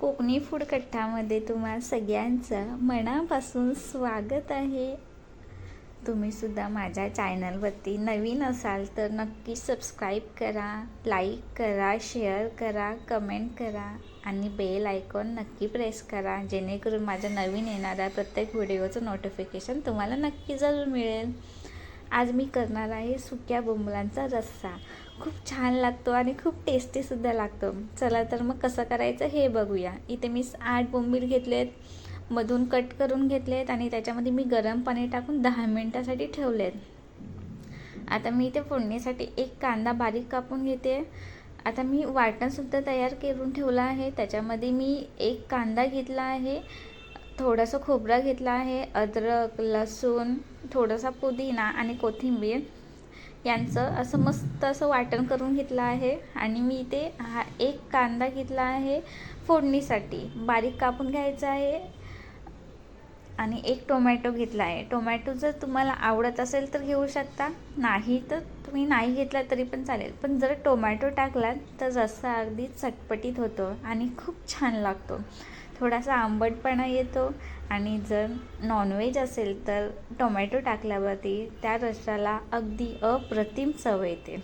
Konkani food कट्टामध्ये तुम्हा सगळ्यांचं मनापासून स्वागत आहे. तुम्ही सुद्धा माझ्या चॅनलवरती नवीन असाल तर नक्की सबस्क्राईब करा, लाईक करा, शेअर करा, कमेंट करा आणि बेल आयकॉन नक्की प्रेस करा, जेणेकरून माझ्या नवीन येणाऱ्या प्रत्येक व्हिडिओचं नोटिफिकेशन तुम्हाला नक्की जरूर मिळेल. आज मी करणार आहे सुक्या बोंबलांचा रस्सा. खूप छान लागतो आणि खूप टेस्टीसुद्धा लागतो. चला तर मग कसं करायचं हे बघूया. इथे मी 8 बोंबील घेतलेत, मधून कट करून घेतलेत आणि त्याच्यामध्ये मी गरम पाणी टाकून 10 मिनिटासाठी ठेवलेत. आता मी इथे फोडणीसाठी एक कांदा बारीक कापून घेते. आता मी वाटणसुद्धा तयार करून ठेवलं आहे. त्याच्यामध्ये मी एक कांदा घेतला आहे, थोडंसं खोबरं घेतलं आहे, अद्रक, लसूण, थोडासा पुदिना आणि कोथिंबीर यांचं असं मस्त असं वाटण करून घेतलं आहे. आणि मी इथे हा एक कांदा घेतला आहे फोडणीसाठी, बारीक कापून घ्यायचा आहे. आणि एक टोमॅटो घेतला आहे. टोमॅटो जर तुम्हाला आवडत असेल तर घेऊ शकता, नाही तर तुम्ही नाही घेतला तरी पण चालेल. पण जर टोमॅटो टाकलात तर रस्सा अगदी चटपटीत होतो आणि खूप छान लागतो. थोडासा आंबटपणा येतो आणि जर नॉनव्हेज असेल तर टोमॅटो टाकल्यावरती त्या रस्स्याला अगदी अप्रतिम चव येते.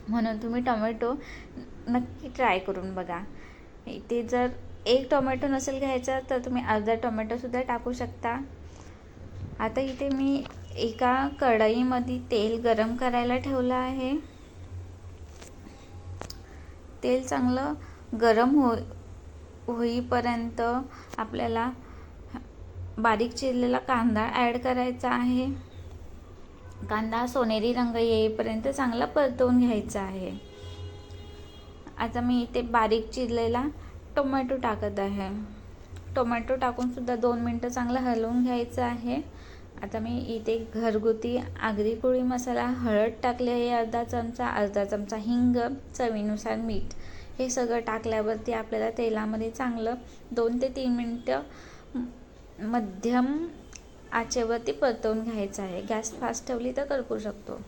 म्हणून तुम्ही टोमॅटो नक्की ट्राय करून बघा. इथे जर एक टोमॅटो नसेल घ्यायचा तर तुम्ही अर्धा टोमॅटोसुद्धा टाकू शकता. आता इथे मी एका कढईमध्ये तेल गरम करायला ठेवलं आहे. तेल चांगलं गरम होईपर्यंत आपल्याला बारीक चिरलेला कांदा ॲड करायचा आहे. कांदा सोनेरी रंग येईपर्यंत चांगला परतवून घ्यायचा आहे. आता मी इथे बारीक चिरलेला टोमॅटो टाकत आहे. टोमॅटो टाकूनसुद्धा 2 मिनटं चांगलं हलवून घ्यायचं आहे. आता मी इथे घरगुती आगरी कोळी मसाला, हळद टाकली आहे अर्धा चमचा हिंग, चवीनुसार मीठ. हे सगळं टाकल्यावरती आपल्याला तेलामध्ये चांगलं 2 ते 3 मिनटं मध्यम आचेवरती परतवून घ्यायचं आहे. गॅस फास्ट ठेवली तर करपू शकतो.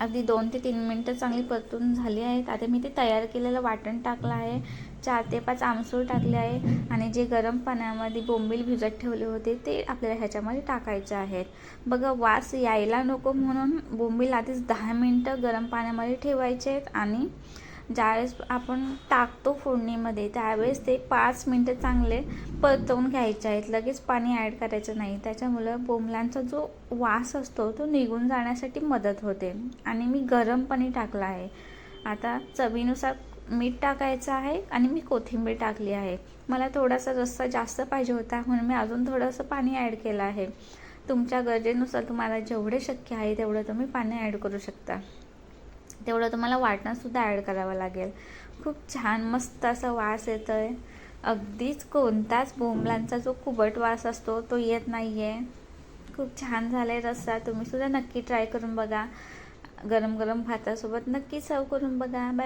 अगदी 2 ते 3 मिनटं चांगली परतून झाली आहेत. आता मी ते तयार केलेलं वाटण टाकलं आहे. 4 ते 5 आमसूल टाकले आहे आणि जे गरम पाण्यामध्ये बोंबील भिजत ठेवले होते ते आपल्याला ह्याच्यामध्ये टाकायचे आहेत. बघा, वास यायला नको म्हणून बोंबील आधीच 10 मिनटं गरम पाण्यामध्ये ठेवायचे आहेत आणि ज्यावेळेस आपण टाकतो फोडणीमध्ये त्यावेळेस ते 5 मिनटं चांगले परतवून घ्यायचे आहेत. लगेच पाणी ॲड करायचं नाही. त्याच्यामुळं बोंबलांचा जो वास असतो तो निघून जाण्यासाठी मदत होते. आणि मी गरम पाणी टाकलं आहे. आता चवीनुसार मीठ टाकायचं आहे आणि मी कोथिंबीर टाकली आहे. मला थोडासा रस्सा जास्त पाहिजे होता म्हणून मी अजून थोडंसं पाणी ॲड केलं आहे. तुमच्या गरजेनुसार तुम्हाला जेवढे शक्य आहे तेवढं तुम्ही पाणी ॲड करू शकता. तेवढं तुम्हाला वाटणंसुद्धा ॲड करावं लागेल. खूप छान मस्त असा वास येतो आहे. अगदीच कोणताच बोंबलांचा जो कुबट वास असतो तो येत नाही आहे. खूप छान झाला आहे रस्सा. तुम्हीसुद्धा नक्की ट्राय करून बघा. गरम गरम भातासोबत नक्की सर्व करून बघा. बाय.